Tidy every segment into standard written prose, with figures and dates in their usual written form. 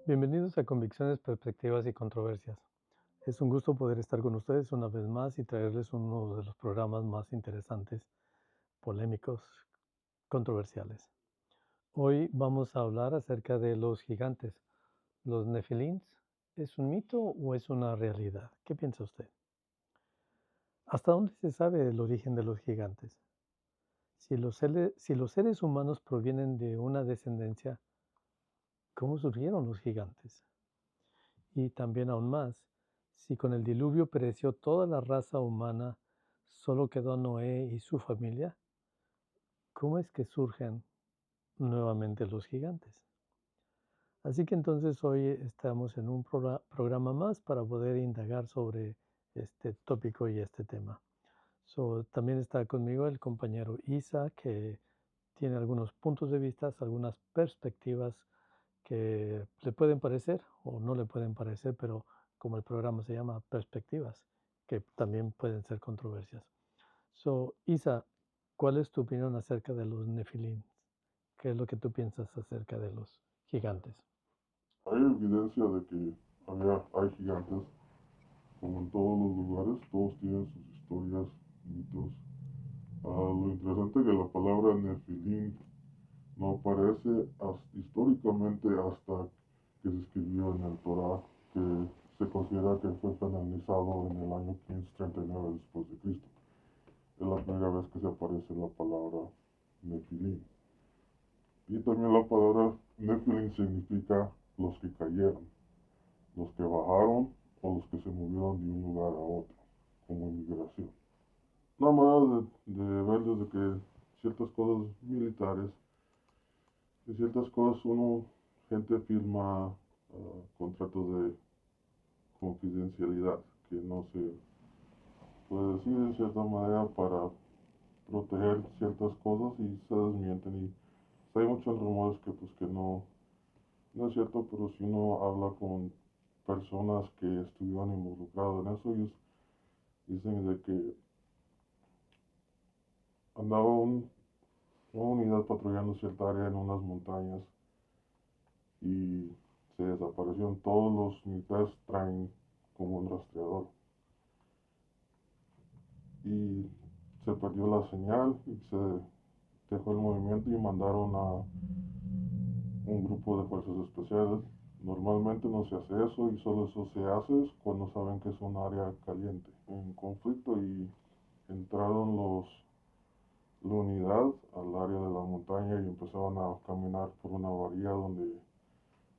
Bienvenidos a Convicciones, Perspectivas y Controversias. Es un gusto poder estar con ustedes una vez más y traerles uno de los programas más interesantes, polémicos, controversiales. Hoy vamos a hablar acerca de los gigantes. ¿Los nefilins es un mito o es una realidad? ¿Qué piensa usted? ¿Hasta dónde se sabe el origen de los gigantes? Si los seres humanos provienen de una descendencia, ¿cómo surgieron los gigantes? Y también aún más, si con el diluvio pereció toda la raza humana, solo quedó Noé y su familia, ¿cómo es que surgen nuevamente los gigantes? Así que entonces hoy estamos en un programa más para poder indagar sobre este tópico y este tema. También está conmigo el compañero Isa, que tiene algunos puntos de vista, algunas perspectivas que le pueden parecer o no le pueden parecer, pero como el programa se llama Perspectivas, que también pueden ser controversias. Isa, ¿cuál es tu opinión acerca de los Nefilim? ¿Qué es lo que tú piensas acerca de los gigantes? Hay evidencia de que hay gigantes, como en todos los lugares, todos tienen sus historias, mitos. Lo interesante es que la palabra Nefilim no aparece históricamente hasta que se escribió en el Torah, que se considera que fue canonizado en el año 539 después de Cristo. Es la primera vez que se aparece la palabra Nefilim. Y también la palabra Nefilim significa los que cayeron, los que bajaron o los que se movieron de un lugar a otro, como inmigración. Una manera de ver desde que ciertas cosas militares, de ciertas cosas gente firma contratos de confidencialidad que no se puede decir de cierta manera para proteger ciertas cosas y se desmienten y hay muchos rumores que pues que no es cierto, pero si uno habla con personas que estuvieron involucradas en eso, ellos dicen de que andaba una unidad patrullando cierta área en unas montañas y se desaparecieron. Todos los militares traen como un rastreador y se perdió la señal y se dejó el movimiento y mandaron a un grupo de fuerzas especiales. Normalmente no se hace eso y solo eso se hace cuando saben que es un área caliente, en conflicto, y entraron la unidad al área de la montaña y empezaban a caminar por una bahía donde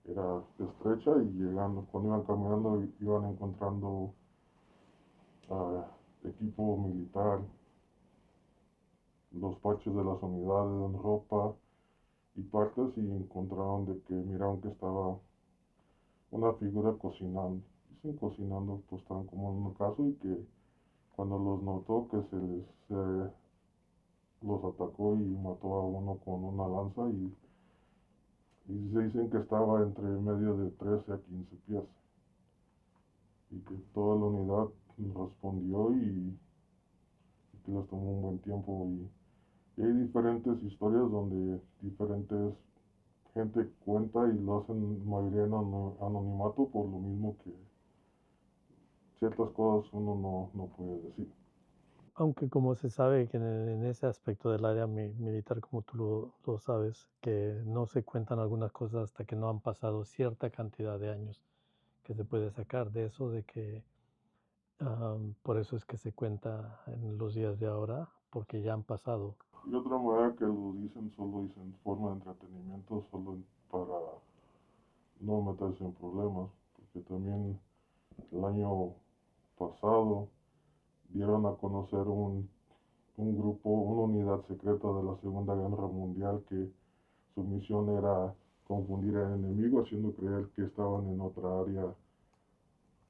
era estrecha y cuando iban caminando iban encontrando equipo militar, los parches de las unidades, ropa y partes, y encontraron de que miraron que estaba una figura cocinando. Dicen cocinando, pues estaban como en un caso, y que cuando los notó que los atacó y mató a uno con una lanza, y se dicen que estaba entre medio de 13 a 15 pies y que toda la unidad respondió y que les tomó un buen tiempo, y hay diferentes historias donde diferentes gente cuenta y lo hacen mayoría en anonimato por lo mismo que ciertas cosas uno no puede decir. Aunque como se sabe que en ese aspecto del área militar, como tú lo sabes, que no se cuentan algunas cosas hasta que no han pasado cierta cantidad de años, que se puede sacar de eso, de que por eso es que se cuenta en los días de ahora, porque ya han pasado. Y otra manera que lo dicen, solo dicen forma de entretenimiento, para no meterse en problemas, porque también el año pasado dieron a conocer un grupo, una unidad secreta de la Segunda Guerra Mundial, que su misión era confundir al enemigo haciendo creer que estaban en otra área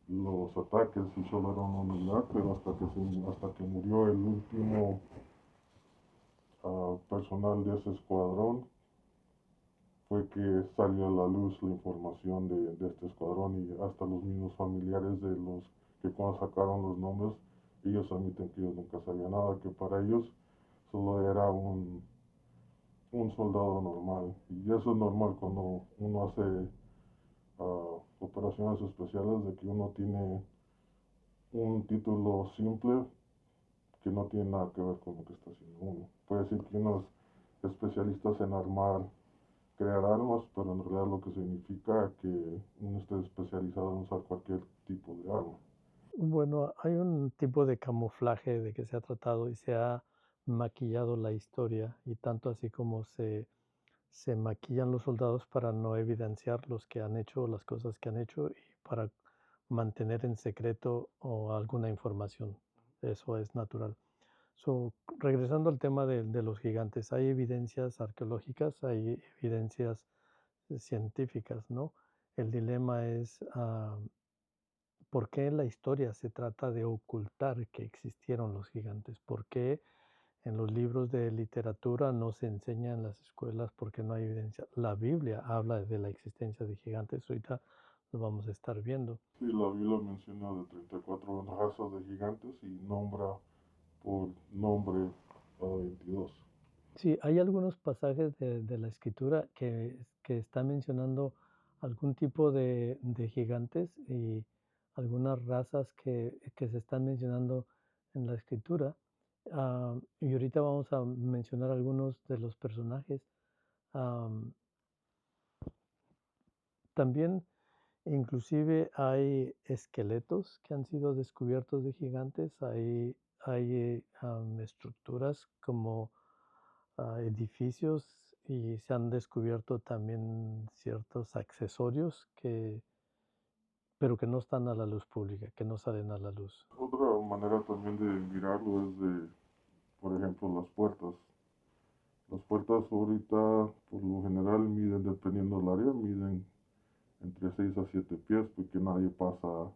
los ataques, y solo era una unidad, pero hasta que murió el último personal de ese escuadrón fue que salió a la luz la información de este escuadrón, y hasta los mismos familiares de los que cuando sacaron los nombres, ellos admiten que ellos nunca sabían nada, que para ellos solo era un soldado normal. Y eso es normal cuando uno hace operaciones especiales, de que uno tiene un título simple que no tiene nada que ver con lo que está haciendo uno. Puede decir que uno es especialista en armar, crear armas, pero en realidad lo que significa que uno esté especializado en usar cualquier tipo de arma. Bueno, hay un tipo de camuflaje de que se ha tratado y se ha maquillado la historia, y tanto así como se maquillan los soldados para no evidenciar los que han hecho, las cosas que han hecho, y para mantener en secreto o alguna información. Eso es natural. So, regresando al tema de los gigantes, hay evidencias arqueológicas, hay evidencias científicas, ¿no? El dilema es por qué en la historia se trata de ocultar que existieron los gigantes, por qué en los libros de literatura no se enseña en las escuelas porque no hay evidencia. La Biblia habla de la existencia de gigantes, ahorita lo vamos a estar viendo. Sí, la Biblia menciona de 34 razas de gigantes y nombra por nombre a 22. Sí, hay algunos pasajes de la escritura que están mencionando algún tipo de gigantes y algunas razas que se están mencionando en la escritura. Y ahorita vamos a mencionar algunos de los personajes. Am, También inclusive hay esqueletos que han sido descubiertos de gigantes, hay estructuras como edificios, y se han descubierto también ciertos accesorios pero que no están a la luz pública, que no salen a la luz. Otra manera también de mirarlo es de, por ejemplo, las puertas. Las puertas ahorita, por lo general, miden, dependiendo del área, miden entre 6 a 7 pies, porque nadie pasa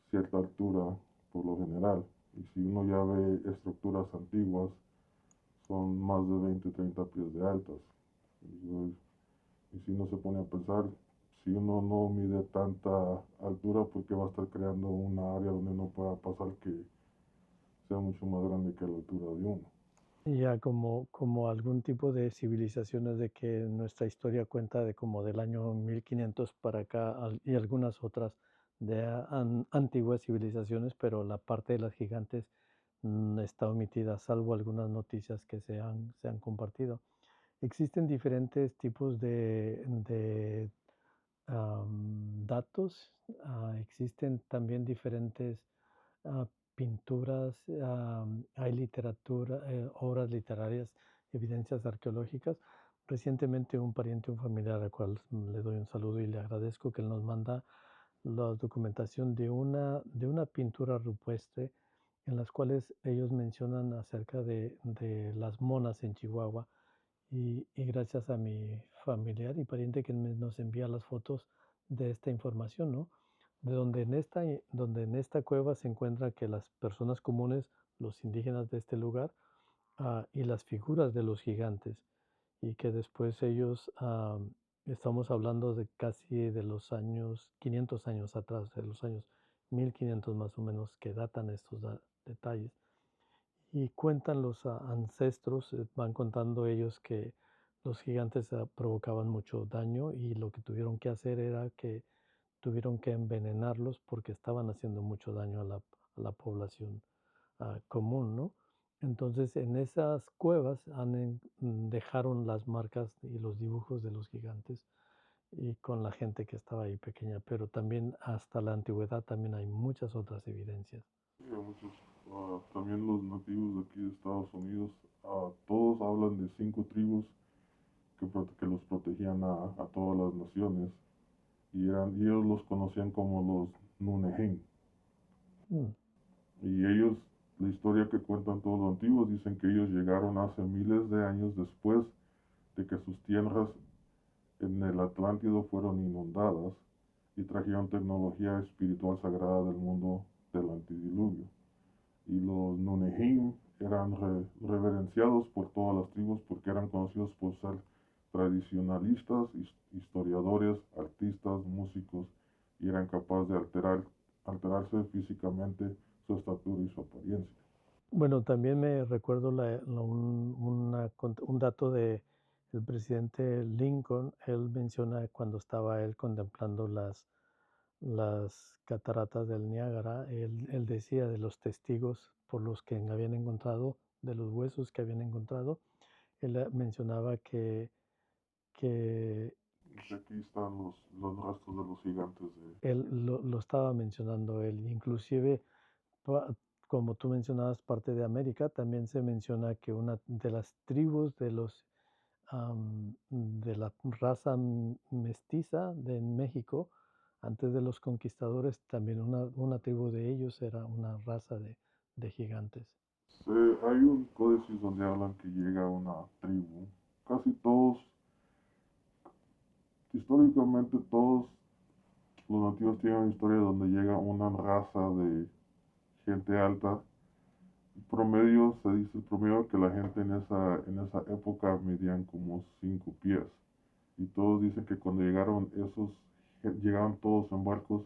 cierta altura por lo general. Y si uno ya ve estructuras antiguas, son más de 20, 30 pies de altas. Y si uno se pone a pensar, si uno no mide tanta altura, ¿por qué va a estar creando una área donde no pueda pasar que sea mucho más grande que la altura de uno? Y ya como algún tipo de civilizaciones de que nuestra historia cuenta de como del año 1500 para acá, y algunas otras de antiguas civilizaciones, pero la parte de las gigantes está omitida, salvo algunas noticias que se han compartido. Existen diferentes tipos de datos, existen también diferentes pinturas, hay literatura, obras literarias, evidencias arqueológicas. Recientemente un pariente, un familiar al cual le doy un saludo y le agradezco, que él nos manda la documentación de una pintura rupestre en las cuales ellos mencionan acerca de las monas en Chihuahua, y gracias a mi familiar y pariente que nos envía las fotos de esta información, ¿no? De donde en esta cueva se encuentra que las personas comunes, los indígenas de este lugar, y las figuras de los gigantes, y que después ellos, estamos hablando de casi de los años 500 años atrás, de los años 1500 más o menos, que datan estos detalles. Y cuentan los ancestros, van contando ellos que los gigantes provocaban mucho daño, y lo que tuvieron que hacer era que tuvieron que envenenarlos porque estaban haciendo mucho daño a la población común, ¿no? Entonces, en esas cuevas dejaron las marcas y los dibujos de los gigantes, y con la gente que estaba ahí pequeña, pero también hasta la antigüedad también hay muchas otras evidencias. Sí, muchos, también los nativos de aquí de Estados Unidos, todos hablan de 5 tribus que los protegían a todas las naciones y ellos los conocían como los Nuneheng. Mm, Y ellos, la historia que cuentan todos los antiguos, dicen que ellos llegaron hace miles de años después de que sus tierras en el Atlántido fueron inundadas y trajeron tecnología espiritual sagrada del mundo del antidiluvio. Y los Nunehim eran reverenciados por todas las tribus porque eran conocidos por ser tradicionalistas, historiadores, artistas, músicos, y eran capaces de alterarse físicamente su estatura y su apariencia. Bueno, también me recuerdo un dato de el presidente Lincoln, él menciona cuando estaba él contemplando las cataratas del Niágara, él decía de los testigos por los que habían encontrado, de los huesos que habían encontrado, él mencionaba que Dice, aquí están los restos de los gigantes de... él lo estaba mencionando él, inclusive pa como tú mencionabas, parte de América, también se menciona que una de las tribus de la raza mestiza de México, antes de los conquistadores, también una tribu de ellos era una raza de gigantes. Hay un códice donde hablan que llega una tribu. Casi todos, históricamente todos los nativos tienen una historia donde llega una raza de gente alta. Promedio, se dice el promedio que la gente en esa época medían como 5 pies. Y todos dicen que cuando llegaron llegaban todos en barcos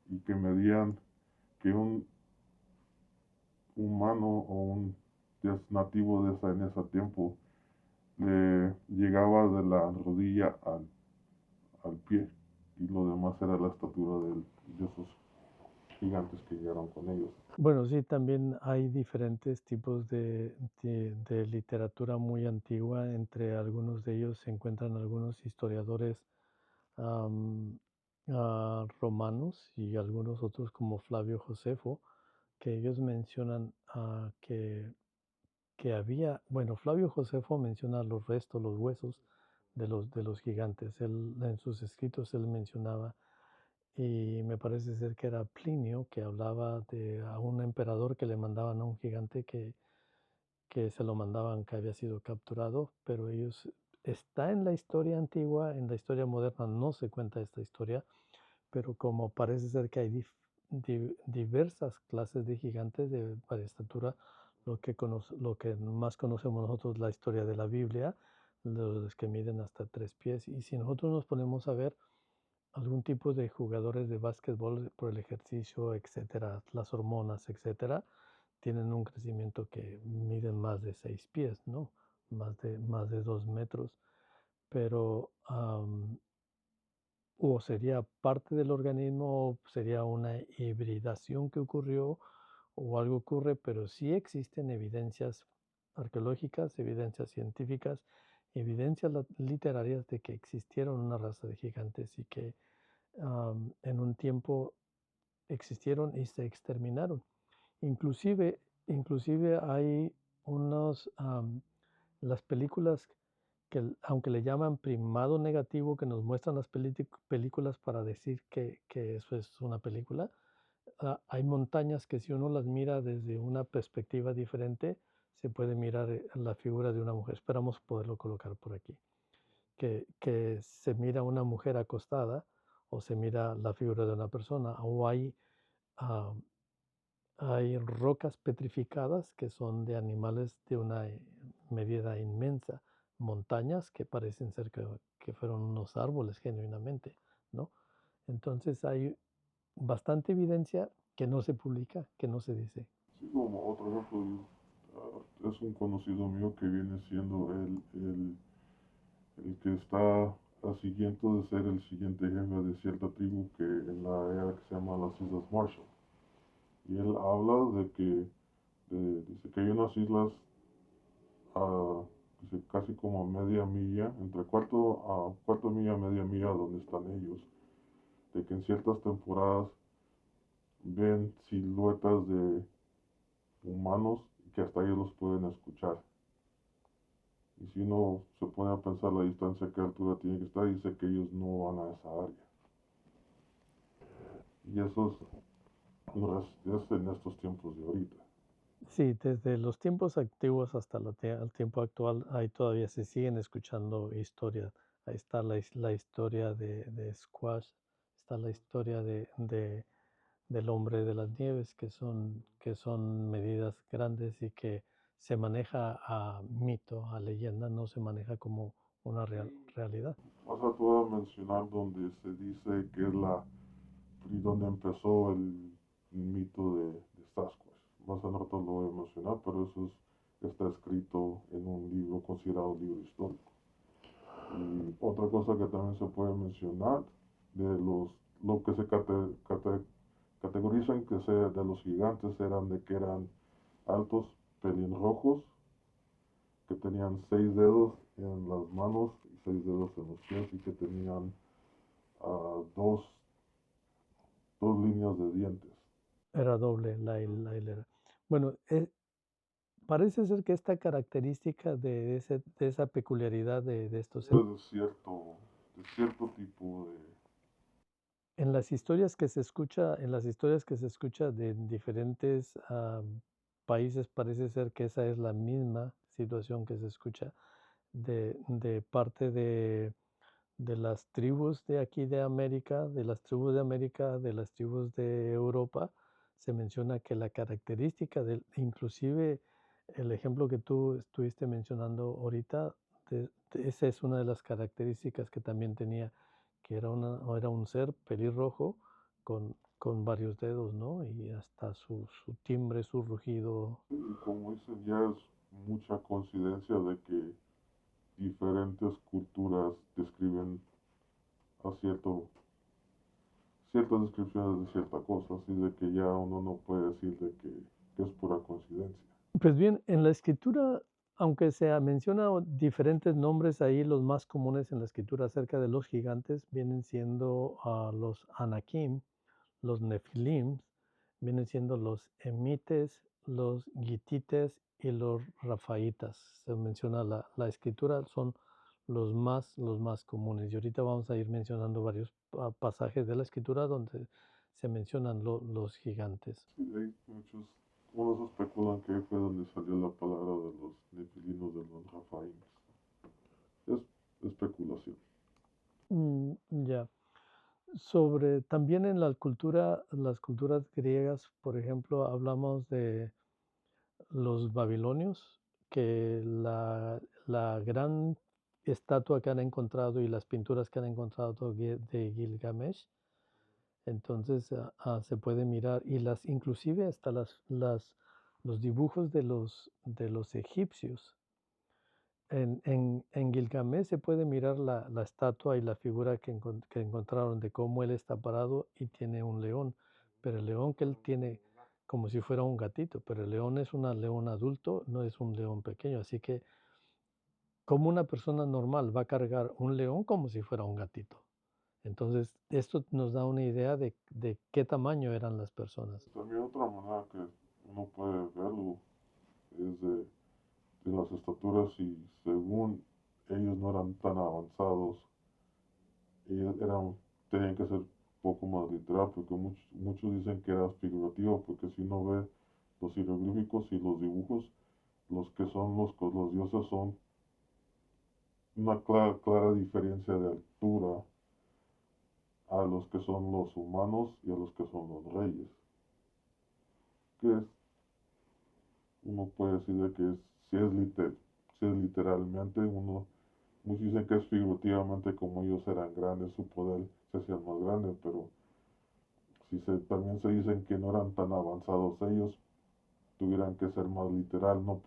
y que medían, que un humano o un nativo en ese tiempo le llegaba de la rodilla al pie. Y lo demás era la estatura de esos gigantes que llegaron con ellos. Bueno, sí, también hay diferentes tipos de literatura muy antigua. Entre algunos de ellos se encuentran algunos historiadores am, romanos y algunos otros como Flavio Josefo, que ellos mencionan que había, bueno, Flavio Josefo menciona los restos, los huesos de los gigantes. Él, en sus escritos él mencionaba, y me parece ser que era Plinio, que hablaba de a un emperador que le mandaban a un gigante que se lo mandaban, que había sido capturado, pero ellos, está en la historia antigua, en la historia moderna no se cuenta esta historia, pero como parece ser que hay diversas clases de gigantes de varias estatura, lo que más conocemos nosotros, la historia de la Biblia, los que miden hasta 3 pies, y si nosotros nos ponemos a ver algún tipo de jugadores de básquetbol por el ejercicio, etcétera, las hormonas, etcétera, tienen un crecimiento que miden más de 6 pies, ¿no? Más de 2 metros, pero o sería parte del organismo, o sería una hibridación que ocurrió, o algo ocurre, pero sí existen evidencias arqueológicas, evidencias científicas, evidencias literarias de que existieron una raza de gigantes y que en un tiempo existieron y se exterminaron. Inclusive hay unos, las películas que, aunque le llaman primado negativo, que nos muestran las películas para decir que eso es una película, hay montañas que si uno las mira desde una perspectiva diferente, se puede mirar la figura de una mujer. Esperamos poderlo colocar por aquí. Que se mira una mujer acostada o se mira la figura de una persona, o ah, hay rocas petrificadas que son de animales de una medida inmensa, montañas que parecen ser que fueron unos árboles genuinamente, ¿no? Entonces hay bastante evidencia que no se publica, que no se dice. Sí, como otro ejemplo, es un conocido mío que viene siendo el que está a siguiente de ser el siguiente jefe de cierta tribu que en la era que se llama las Islas Marshall. Y él habla de que dice que hay unas islas a, dice, casi como a media milla, entre cuarto milla, media milla donde están ellos, de que en ciertas temporadas ven siluetas de humanos y que hasta ellos los pueden escuchar. Y si uno se pone a pensar la distancia, qué altura tiene que estar, dice que ellos no van a esa área. Y eso es en estos tiempos de ahorita. Sí, desde los tiempos antiguos hasta el tiempo actual, ahí todavía se siguen escuchando historias. Ahí está la historia de Squash, está la historia del hombre de las nieves, que son medidas grandes y que se maneja a mito, a leyenda, no se maneja como una realidad. Vas a tú mencionar donde se dice que es donde empezó el mito de Sasquatch. Más a rato lo voy a mencionar, pero está escrito en un libro considerado un libro histórico. Y otra cosa que también se puede mencionar de lo que se categorizan que sea de los gigantes eran de que eran altos, pelirrojos, que tenían 6 dedos en las manos y 6 dedos en los pies y que tenían dos, dos líneas de dientes. Era doble la hilera. Bueno, parece ser que esta característica de esa peculiaridad de estos seres, De cierto tipo de... en las historias que se escucha, en las historias que se escucha de diferentes países, parece ser que esa es la misma situación que se escucha de parte de las tribus de aquí de América, de las tribus de América, de las tribus de Europa. Se menciona que la característica del, inclusive el ejemplo que tú estuviste mencionando ahorita, esa es una de las características que también tenía, que era un ser pelirrojo con varios dedos, ¿no? Y hasta su timbre, su rugido. Y como dicen, ya es mucha coincidencia de que diferentes culturas describen a ciertas descripciones de cierta cosa, así de que ya uno no puede decir de que es pura coincidencia. Pues bien, en la escritura, aunque se menciona diferentes nombres ahí, los más comunes en la escritura acerca de los gigantes vienen siendo los Anakim, los Nefilim, vienen siendo los Emites, los Gitites y los Rafaitas. Se menciona la escritura, son los más comunes. Y ahorita vamos a ir mencionando varios pasajes de la escritura donde se mencionan los gigantes. Sí, hay muchos, unos especulan que fue donde salió la palabra de los nefilinos, de los rafaíns. Es especulación. Ya. Sobre también en la cultura, las culturas griegas, por ejemplo, hablamos de los babilonios, que la gran estatua que han encontrado y las pinturas que han encontrado de Gilgamesh, entonces se puede mirar y las inclusive hasta los dibujos de los egipcios. En Gilgamesh se puede mirar la estatua y la figura que encontraron de cómo él está parado y tiene un león, pero el león que él tiene como si fuera un gatito, pero el león es un león adulto, no es un león pequeño, así que como una persona normal va a cargar un león como si fuera un gatito. Entonces, esto nos da una idea de qué tamaño eran las personas. También otra manera que uno puede verlo es de las estaturas y según ellos no eran tan avanzados, ellos tenían que ser un poco más literal porque muchos dicen que era figurativo porque si uno ve los jeroglíficos y los dibujos, los que son los dioses son una clara diferencia de altura a los que son los humanos y a los que son los reyes. Que es, uno puede decir de que si es literalmente, muchos dicen que es figurativamente como ellos eran grandes, su poder se hacía más grande, pero también se dicen que no eran tan avanzados ellos, tuvieran que ser más literal, no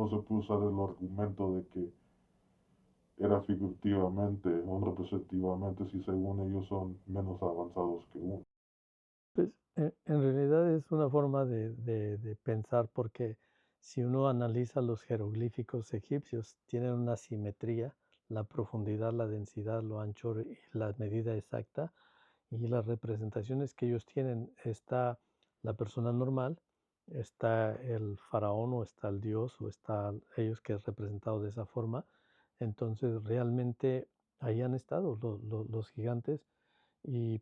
se puede usar el argumento de que era figurativamente o representativamente si según ellos son menos avanzados que uno. Pues en realidad es una forma de pensar porque si uno analiza los jeroglíficos egipcios, tienen una simetría, la profundidad, la densidad, lo ancho y la medida exacta, y las representaciones que ellos tienen, está la persona normal, está el faraón o está el dios o está ellos que es representado de esa forma. Entonces realmente ahí han estado los gigantes,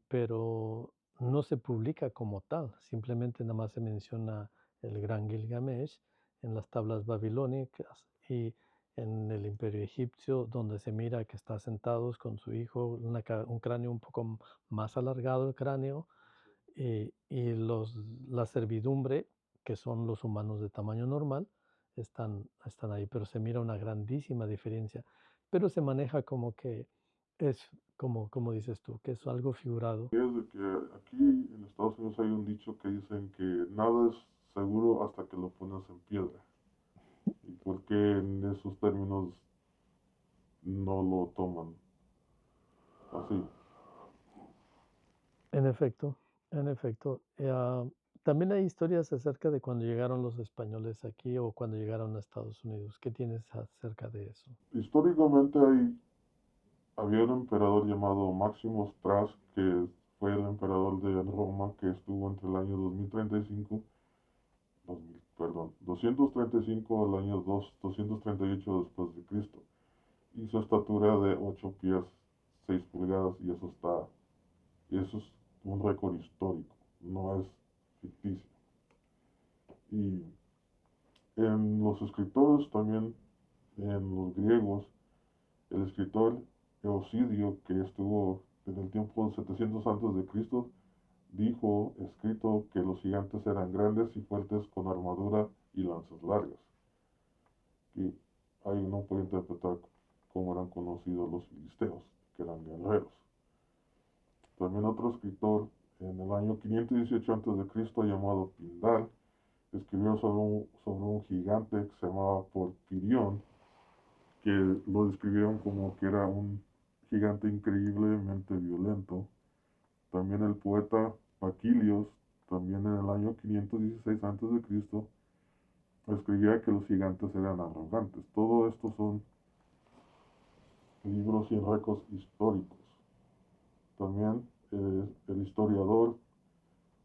pero no se publica como tal, simplemente nada más se menciona el gran Gilgamesh en las tablas babilónicas y en el imperio egipcio, donde se mira que está sentados con su hijo, un cráneo un poco más alargado el cráneo, y la servidumbre, que son los humanos de tamaño normal, están ahí, pero se mira una grandísima diferencia, pero se maneja como que es, como dices tú, que es algo figurado. Y es de que aquí en Estados Unidos hay un dicho que dicen que nada es seguro hasta que lo pones en piedra. ¿Y por qué en esos términos no lo toman así. En efecto, en efecto. También hay historias acerca de cuando llegaron los españoles aquí o cuando llegaron a Estados Unidos. ¿Qué tienes acerca de eso? Históricamente había un emperador llamado Máximo Tras, que fue el emperador de Roma, que estuvo entre el año 2035, 235 al año 238 después de Cristo. Y su estatura de 8 pies 6 pulgadas, y eso es un récord histórico, no es ficticio. Y en los escritores también, en los griegos, el escritor Eocidio, que estuvo en el tiempo 700 antes de Cristo, dijo, escrito, que los gigantes eran grandes y fuertes con armadura y lanzas largas. Y ahí uno puede interpretar cómo eran conocidos los filisteos, que eran guerreros. También otro escritor, en el año 518 a.C., llamado Pindar, escribió sobre un gigante que se llamaba Porfirión, que lo describieron como que era un gigante increíblemente violento. También el poeta Paquilios, también en el año 516 a.C., escribía que los gigantes eran arrogantes. Todo esto son libros y récords históricos. También el historiador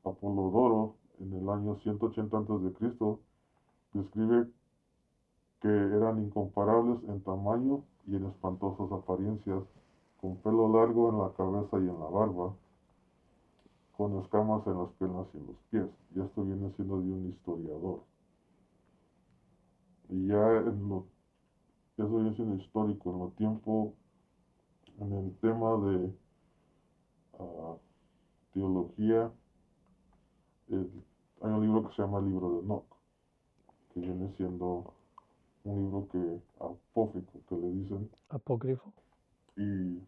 Apolodoro, en el año 180 a.C., describe que eran incomparables en tamaño y en espantosas apariencias, con pelo largo en la cabeza y en la barba, con escamas en las piernas y en los pies. Y esto viene siendo de un historiador. Y ya eso viene siendo histórico. En lo tiempo, en el tema de uh, teología, el, hay un libro que se llama el libro de Enoch, que viene siendo un libro apócrifo, que le dicen. Apócrifo. Y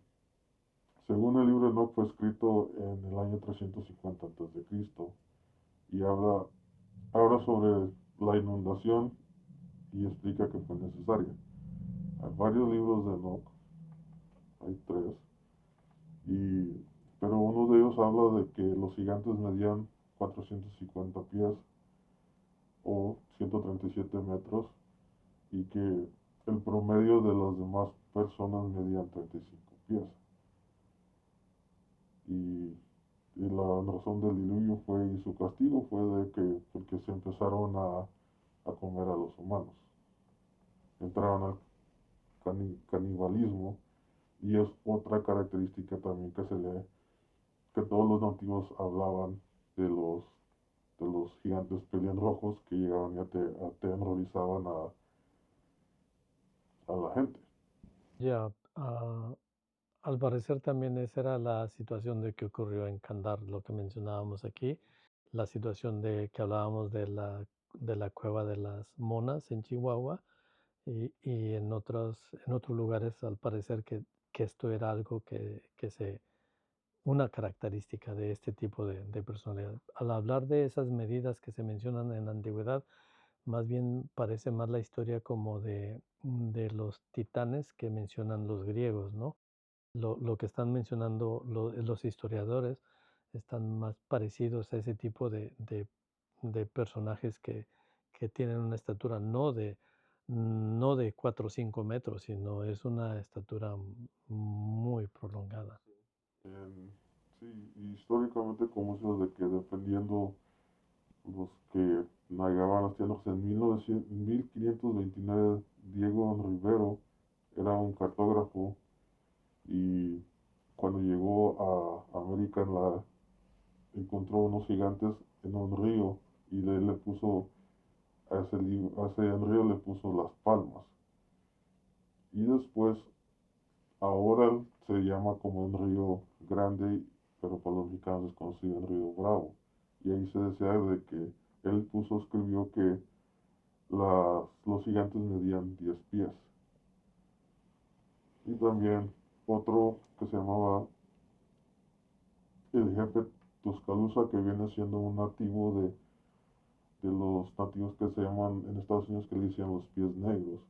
según el libro de Enoch fue escrito en el año 350 a.C. y habla sobre la inundación y explica que fue necesaria. Hay varios libros de Enoch, hay tres, y, pero uno de ellos habla de que los gigantes medían 450 pies o 137 metros y que el promedio de las demás personas medían 35 pies. Y la razón del diluvio fue, y su castigo fue de que, porque se empezaron a comer a los humanos. Entraron al canibalismo, y es otra característica también que se lee, que todos los nativos hablaban de los gigantes pelirrojos que llegaban y aterrorizaban a la gente. Ya, al parecer también esa era la situación de que ocurrió en Kandar, lo que mencionábamos aquí, la situación de que hablábamos de la cueva de las monas en Chihuahua y en otros lugares al parecer que esto era algo una característica de este tipo de personalidad. Al hablar de esas medidas que se mencionan en la antigüedad, más bien parece más la historia como de los titanes que mencionan los griegos, ¿no? Lo que están mencionando los historiadores están más parecidos a ese tipo de personajes que tienen una estatura no de 4 o 5 metros, sino es una estatura muy prolongada. Sí, históricamente como eso de que dependiendo los que navegaban las tierras en 1529, Diego Rivero era un cartógrafo, y cuando llegó a América encontró unos gigantes en un río, y le puso a ese río le puso Las Palmas. Y después, ahora se llama como un río grande, pero para los mexicanos es conocido el río Bravo. Y ahí se decía de que escribió que los gigantes medían 10 pies. Y también otro que se llamaba el jefe Tuscaloosa, que viene siendo un nativo de los nativos que se llaman en Estados Unidos, que le decían los pies negros.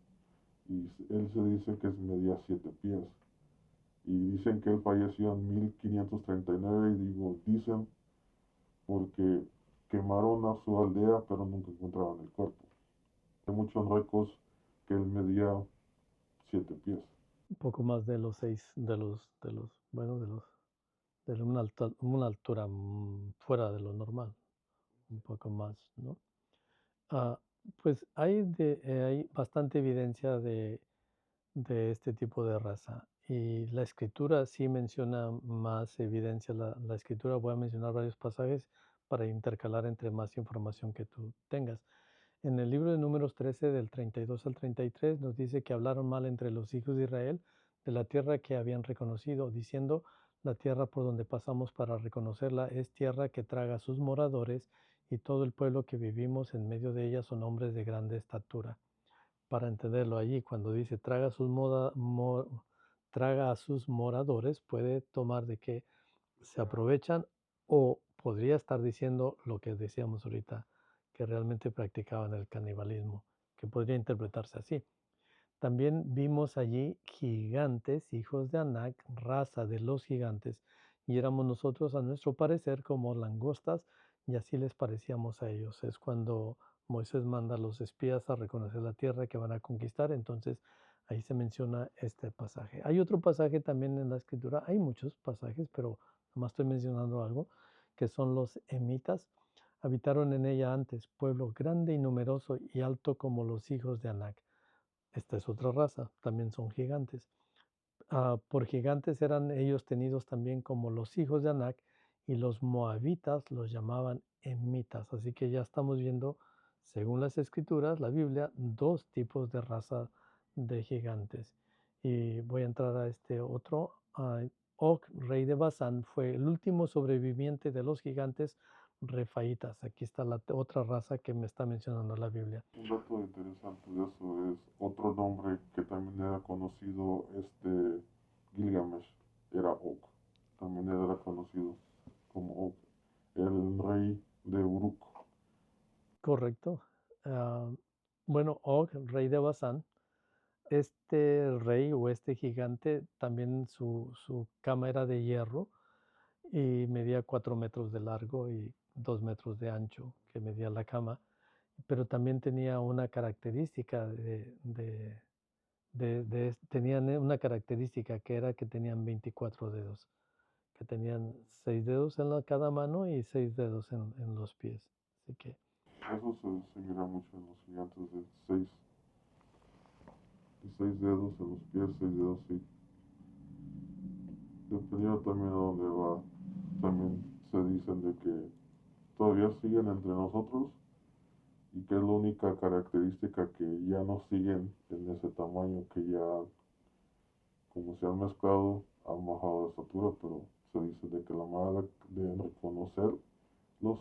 y él se dice que medía 7 pies. Y dicen que él falleció en 1539 y digo, dicen porque quemaron a su aldea pero nunca encontraban el cuerpo. Hay muchos récords que él medía 7 pies. Un poco más de los bueno, de una altura fuera de lo normal, un poco más, ¿no? Ah, pues hay bastante evidencia de este tipo de raza. Y la escritura sí menciona más evidencia. La escritura, voy a mencionar varios pasajes para intercalar entre más información que tú tengas. En el libro de Números 13, del 32 al 33, nos dice que hablaron mal entre los hijos de Israel de la tierra que habían reconocido, diciendo, la tierra por donde pasamos para reconocerla es tierra que traga a sus moradores, y todo el pueblo que vivimos en medio de ella son hombres de grande estatura. Para entenderlo allí, cuando dice traga a sus moradores, puede tomar de que se aprovechan, o podría estar diciendo lo que decíamos ahorita, que realmente practicaban el canibalismo, que podría interpretarse así. También vimos allí gigantes, hijos de Anac, raza de los gigantes, y éramos nosotros, a nuestro parecer, como langostas, y así les parecíamos a ellos. Es cuando Moisés manda a los espías a reconocer la tierra que van a conquistar, entonces ahí se menciona este pasaje. Hay otro pasaje también en la escritura, hay muchos pasajes, pero nomás estoy mencionando algo, que son los emitas. Habitaron en ella antes, pueblo grande y numeroso y alto como los hijos de Anac. Esta es otra raza, también son gigantes. Por gigantes eran ellos tenidos también como los hijos de Anac, y los moabitas los llamaban emitas. Así que ya estamos viendo, según las escrituras, la Biblia, dos tipos de raza de gigantes. Y voy a entrar a este otro. Og, rey de Basán, fue el último sobreviviente de los gigantes refaitas. Aquí está la otra raza que me está mencionando la Biblia. Un dato interesante de eso es otro nombre que también era conocido, Gilgamesh, era Og. También era conocido como Og, el rey de Uruk. Correcto. Ah, bueno, Og, rey de Basán, este rey o este gigante, también su cama era de hierro y medía 4 metros de largo y 2 metros de ancho, que medía la cama, pero también tenía una característica tenían una característica que era que tenían 24 dedos, que tenían 6 dedos en cada mano y 6 dedos en los pies. Así que Eso se mira mucho en los gigantes de seis dedos en los pies, 6 dedos, sí. Dependiendo también a dónde va, también se dicen de que todavía siguen entre nosotros y que es la única característica que ya no siguen en ese tamaño, que ya como se han mezclado han bajado de estatura, pero se dice de que la manera de reconocerlos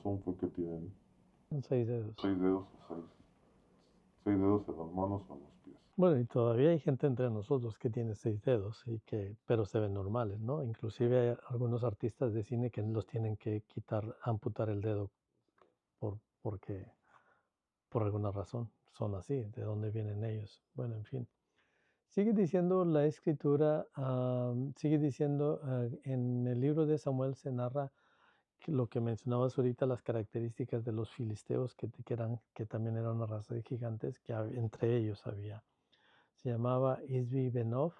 fue que tienen 6 dedos. 6 dedos o seis dedos en las manos o en los pies. Bueno, y todavía hay gente entre nosotros que tiene 6 dedos, pero se ven normales, ¿no? Inclusive hay algunos artistas de cine que los tienen que amputar el dedo porque por alguna razón son así, de dónde vienen ellos. Bueno, en fin. Sigue diciendo la escritura, sigue diciendo, en el libro de Samuel se narra lo que mencionabas ahorita, las características de los filisteos, que también eran una raza de gigantes, que entre ellos había. Se llamaba Isbi Benob,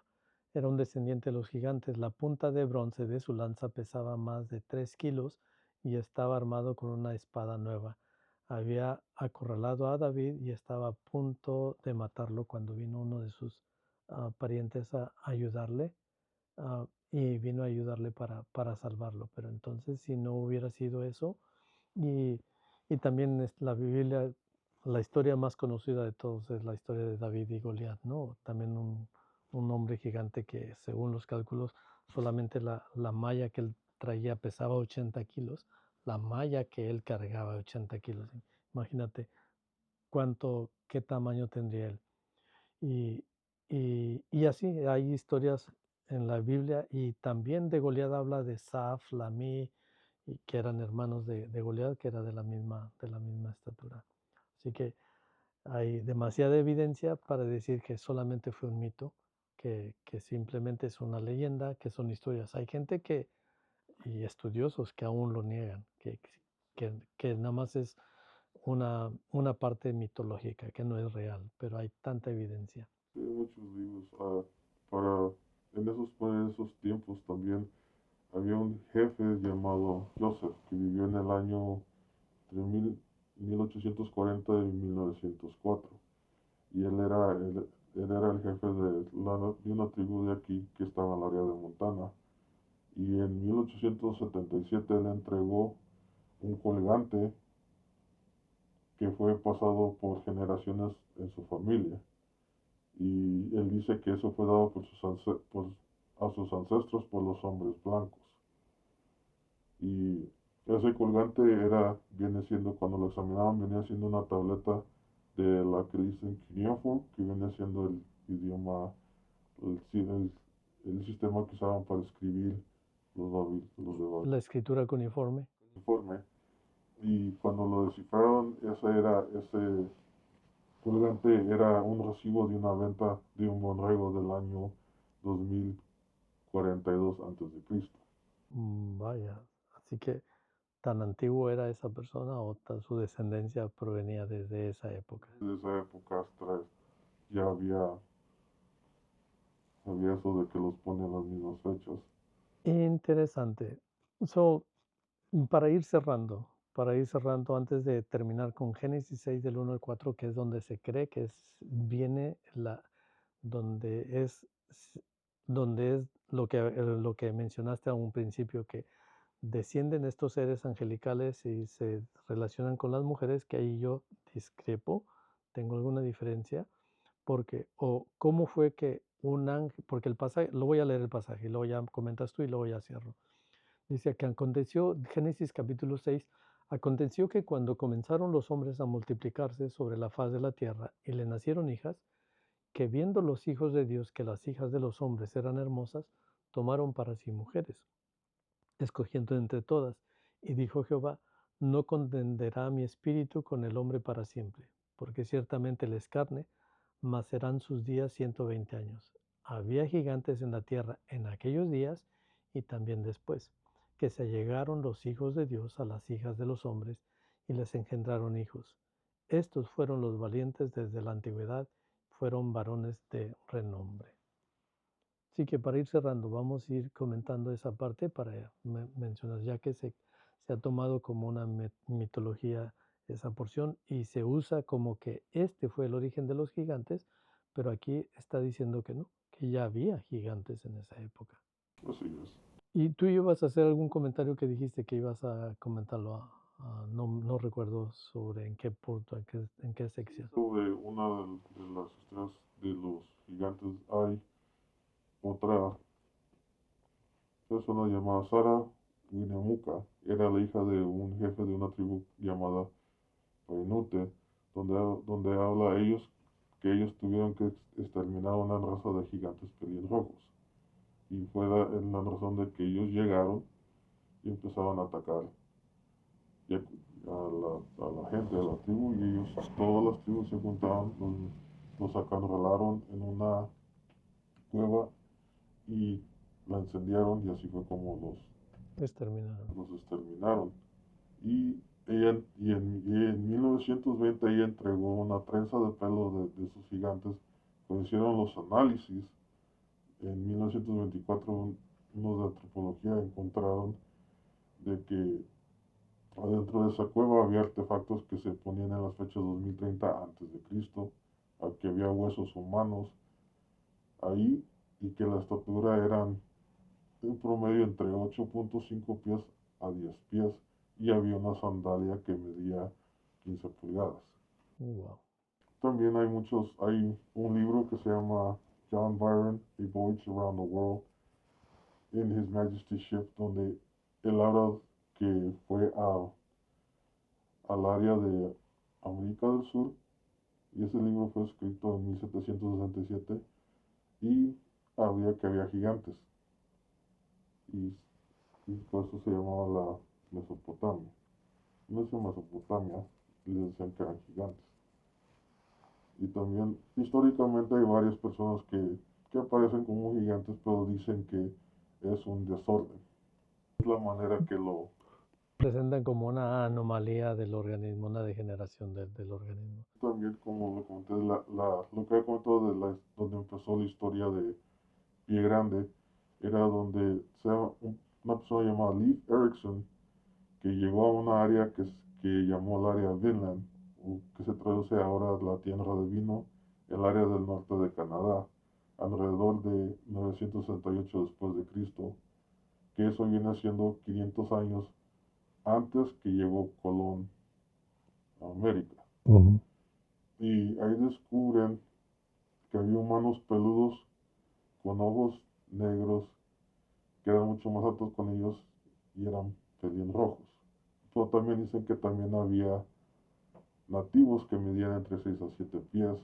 era un descendiente de los gigantes. La punta de bronce de su lanza pesaba más de 3 kilos y estaba armado con una espada nueva. Había acorralado a David y estaba a punto de matarlo cuando vino uno de sus parientes a ayudarle, y vino a ayudarle para salvarlo. Pero entonces, si no hubiera sido eso, y, y también la Biblia, la historia más conocida de todos es la historia de David y Goliat, ¿no? También un hombre gigante que, según los cálculos, solamente la malla que él traía pesaba 80 kilos, la malla que él cargaba 80 kilos. Imagínate qué tamaño tendría él. Y, y así hay historias en la Biblia, y también de Goliat habla de Saf, Lamí, y que eran hermanos de Goliat, que era de la misma estatura. Así que hay demasiada evidencia para decir que solamente fue un mito, que simplemente es una leyenda, que son historias. Hay gente y estudiosos que aún lo niegan, que nada más es una parte mitológica, que no es real, pero hay tanta evidencia. Sí, hay muchos libros. Para, en esos tiempos también había un jefe llamado Joseph que vivió en el año entre 1840 y 1904. Y él era el jefe de una tribu de aquí que estaba en el área de Montana. Y en 1877 él entregó un colgante que fue pasado por generaciones en su familia. Y él dice que eso fue dado a sus ancestros por los hombres blancos. Y ese colgante viene siendo, cuando lo examinaban, venía siendo una tableta de la que dicen cuneiform, que viene siendo el idioma, el sistema que usaban para escribir los de La escritura cuneiforme. Babilonia. Y cuando lo descifraron, ese colgante era un recibo de una venta de un borrego del año 2042 antes de Cristo. Vaya, así que tan antiguo era esa persona o su descendencia provenía desde esa época. Desde esa época hasta ya había eso de que los ponen las mismas fechas. Interesante. So, para ir cerrando antes de terminar con Génesis 6 del 1 al 4, que es donde se cree que viene donde es, s- donde es lo que mencionaste a un principio, que descienden estos seres angelicales y se relacionan con las mujeres, que ahí yo discrepo, tengo alguna diferencia, porque, o cómo fue que un ángel, porque el pasaje, lo voy a leer el pasaje, y luego ya comentas tú y luego ya cierro. Dice que aconteció, Génesis capítulo 6, aconteció que cuando comenzaron los hombres a multiplicarse sobre la faz de la tierra y le nacieron hijas, que viendo los hijos de Dios que las hijas de los hombres eran hermosas, tomaron para sí mujeres, escogiendo entre todas. Y dijo Jehová, no contenderá mi espíritu con el hombre para siempre, porque ciertamente él es carne, mas serán sus días 120 años. Había gigantes en la tierra en aquellos días y también después, que se allegaron los hijos de Dios a las hijas de los hombres y les engendraron hijos. Estos fueron los valientes desde la antigüedad, fueron varones de renombre. Así que para ir cerrando, vamos a ir comentando esa parte para mencionar, ya que se ha tomado como una mitología esa porción y se usa como que este fue el origen de los gigantes, pero aquí está diciendo que no, que ya había gigantes en esa época. Así es. Y tú ibas a hacer algún comentario que dijiste que ibas a comentarlo, no recuerdo sobre en qué punto, en qué sección. Sobre una de las historias de los gigantes hay otra persona llamada Sara Winemuka. Era la hija de un jefe de una tribu llamada Painute, donde habla que ellos tuvieron que exterminar una raza de gigantes pelirrojos. Y fue la razón de que ellos llegaron y empezaron a atacar a la gente de la tribu, y ellos, todas las tribus se juntaron, los acorralaron en una cueva y la incendiaron, y así fue como Exterminaron. los exterminaron. Y, y en 1920 ella entregó una trenza de pelo de sus gigantes. Cuando hicieron los análisis, en 1924 unos de antropología encontraron de que adentro de esa cueva había artefactos que se ponían en las fechas 2030 antes de Cristo, que había huesos humanos ahí, y que la estatura eran en promedio entre 8.5 pies a 10 pies, y había una sandalia que medía 15 pulgadas. Wow. También hay un libro que se llama John Byron, A Voyage Around the World in His Majesty's Ship, donde él habla que fue al área de América del Sur, y ese libro fue escrito en 1767, y había que había gigantes, y, y por eso se llamaba la Mesopotamia. No es Mesopotamia, les decían que eran gigantes. Y también históricamente hay varias personas que aparecen como gigantes, pero dicen que es un desorden. Es la manera que lo... Presentan como una anomalía del organismo, una degeneración del organismo. También como lo comenté, lo que he comentado de donde empezó la historia de Pie Grande, era donde una persona llamada Leif Erikson, que llegó a una área que llamó el área Vinland, o que se traduce ahora la tierra de vino, el área del norte de Canadá, alrededor de 968 después de Cristo, que eso viene siendo 500 años antes que llegó Colón a América. Ujú. Y ahí descubren que había humanos peludos con ojos negros que eran mucho más altos con ellos y eran pelirrojos. Pero también dicen que también había nativos que medían entre 6 a 7 pies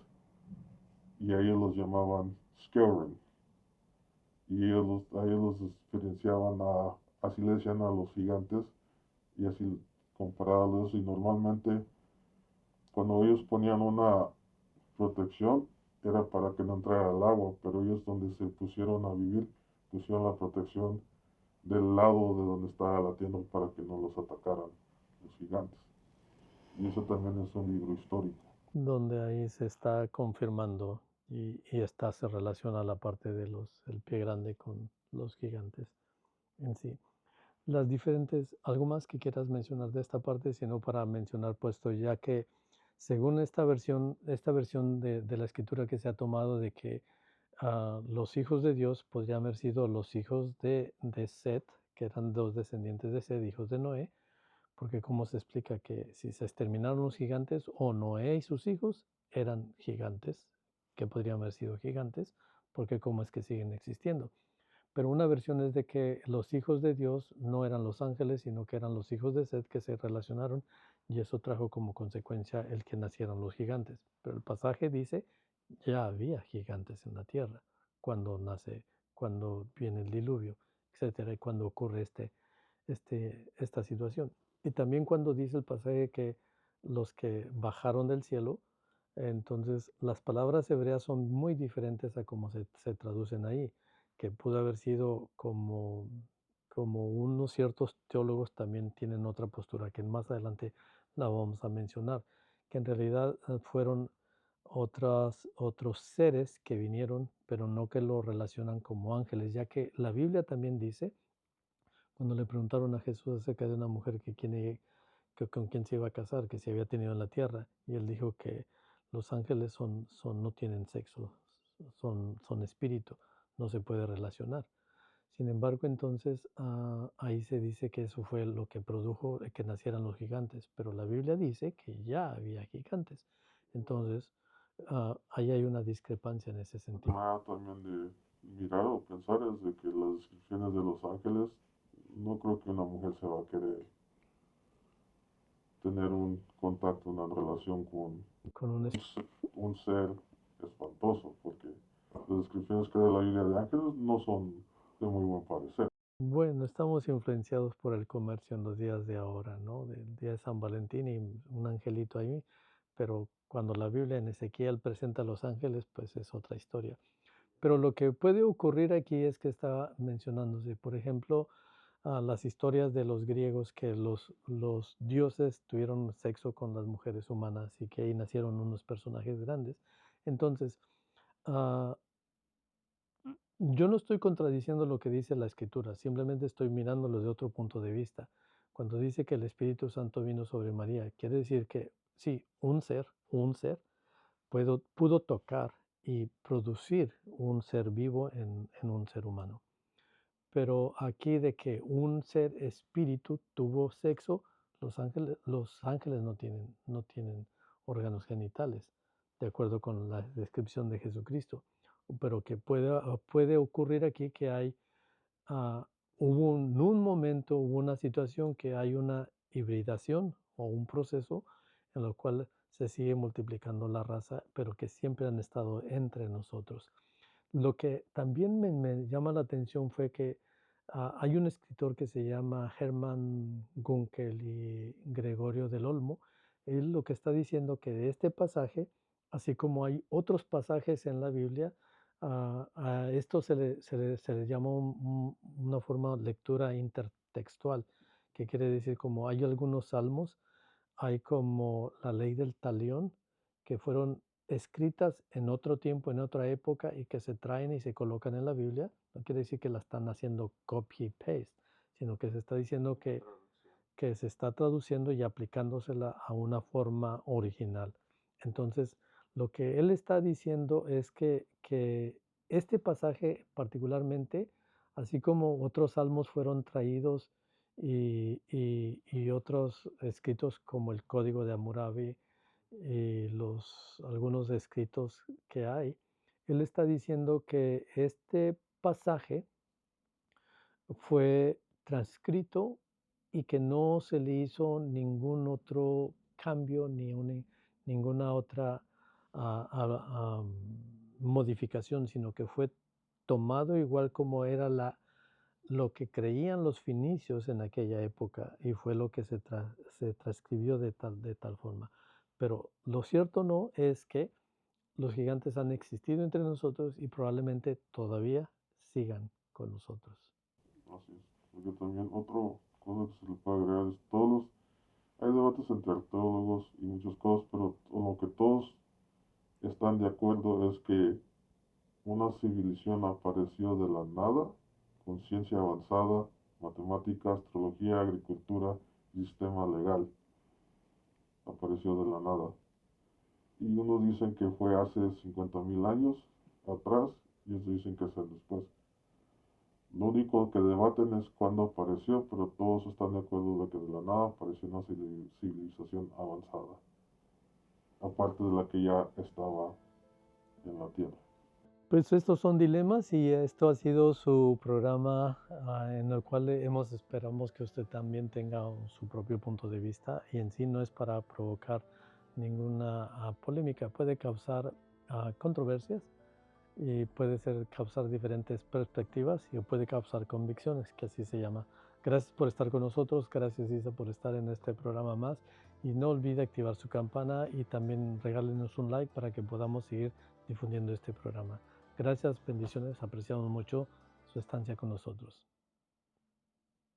y a ellos los llamaban Skeuren y a ellos los diferenciaban así le decían a los gigantes y así comparados y normalmente cuando ellos ponían una protección era para que no entrara el agua, pero ellos donde se pusieron a vivir pusieron la protección del lado de donde estaba la tienda para que no los atacaran los gigantes. Y eso también es un libro histórico. Donde ahí se está confirmando se relaciona la parte de el pie grande con los gigantes en sí. Las diferentes, algo más que quieras mencionar de esta parte, sino para mencionar puesto ya que según esta versión de la escritura que se ha tomado de que los hijos de Dios podrían haber sido los hijos de Set, que eran dos descendientes de Set, hijos de Noé, porque como se explica que si se exterminaron los gigantes o Noé y sus hijos eran gigantes, que podrían haber sido gigantes, porque cómo es que siguen existiendo. Pero una versión es de que los hijos de Dios no eran los ángeles, sino que eran los hijos de Set que se relacionaron y eso trajo como consecuencia el que nacieran los gigantes. Pero el pasaje dice, ya había gigantes en la tierra cuando nace, cuando viene el diluvio, etcétera, y cuando ocurre esta situación. Y también cuando dice el pasaje que los que bajaron del cielo, entonces las palabras hebreas son muy diferentes a cómo se traducen ahí, que pudo haber sido como unos ciertos teólogos también tienen otra postura, que más adelante la vamos a mencionar, que en realidad fueron otros seres que vinieron, pero no que lo relacionan como ángeles, ya que la Biblia también dice cuando le preguntaron a Jesús acerca de una mujer que con quién se iba a casar, que se había tenido en la tierra, y él dijo que los ángeles no tienen sexo, son espíritu, no se puede relacionar. Sin embargo, entonces ahí se dice que eso fue lo que produjo que nacieran los gigantes, pero la Biblia dice que ya había gigantes. Entonces, ahí hay una discrepancia en ese sentido. Nada también de mirar o pensar es de que las descripciones de los ángeles, no creo que una mujer se va a querer tener un contacto, una relación con Con un un ser espantoso, porque las descripciones que da la Biblia de ángeles no son de muy buen parecer. Bueno, estamos influenciados por el comercio en los días de ahora, ¿no? Del día de San Valentín y un angelito ahí, pero cuando la Biblia en Ezequiel presenta a los ángeles, pues es otra historia. Pero lo que puede ocurrir aquí es que está mencionándose, por ejemplo, las historias de los griegos que los dioses tuvieron sexo con las mujeres humanas y que ahí nacieron unos personajes grandes. Entonces, ah, yo no estoy contradiciendo lo que dice la escritura, simplemente estoy mirándolo de otro punto de vista. Cuando dice que el Espíritu Santo vino sobre María, quiere decir que sí, un ser pudo tocar y producir un ser vivo en un ser humano. Pero aquí de que un ser espíritu tuvo sexo, los ángeles no tienen órganos genitales, de acuerdo con la descripción de Jesucristo. Pero que puede ocurrir aquí que ah, en un momento, hubo una situación que hay una hibridación o un proceso en el cual se sigue multiplicando la raza, pero que siempre han estado entre nosotros. Lo que también me llama la atención fue que hay un escritor que se llama Hermann Gunkel y Gregorio del Olmo. Él lo que está diciendo que de este pasaje así como hay otros pasajes en la Biblia, a esto se le llama una forma de lectura intertextual, que quiere decir como hay algunos salmos, hay como la ley del talión, que fueron escritas en otro tiempo, en otra época y que se traen y se colocan en la Biblia. No quiere decir que la están haciendo copy y paste, sino que se está diciendo que se está traduciendo y aplicándosela a una forma original. Entonces, lo que él está diciendo es que este pasaje particularmente, así como otros salmos fueron traídos y otros escritos como el Código de Hammurabi y algunos escritos que hay, él está diciendo que este pasaje fue transcrito y que no se le hizo ningún otro cambio ninguna otra modificación, sino que fue tomado igual como era lo que creían los finicios en aquella época y fue lo que se transcribió de tal forma. Pero lo cierto no es que los gigantes han existido entre nosotros y probablemente todavía sigan con nosotros. Así es. Porque también otra cosa que se le puede agregar es hay debates entre arqueólogos y muchas cosas, pero lo que todos están de acuerdo es que una civilización apareció de la nada, con ciencia avanzada, matemática, astrología, agricultura y sistema legal. Apareció de la nada. Y unos dicen que fue hace 50.000 años atrás y otros dicen que es el después. Lo único que debaten es cuándo apareció, pero todos están de acuerdo de que de la nada apareció una civilización avanzada, aparte de la que ya estaba en la Tierra. Pues estos son dilemas y esto ha sido su programa en el cual esperamos que usted también tenga su propio punto de vista y en sí no es para provocar ninguna polémica, puede causar controversias y causar diferentes perspectivas y puede causar convicciones, que así se llama. Gracias por estar con nosotros, gracias Isa por estar en este programa más y no olvide activar su campana y también regálenos un like para que podamos seguir difundiendo este programa. Gracias, bendiciones, apreciamos mucho su estancia con nosotros.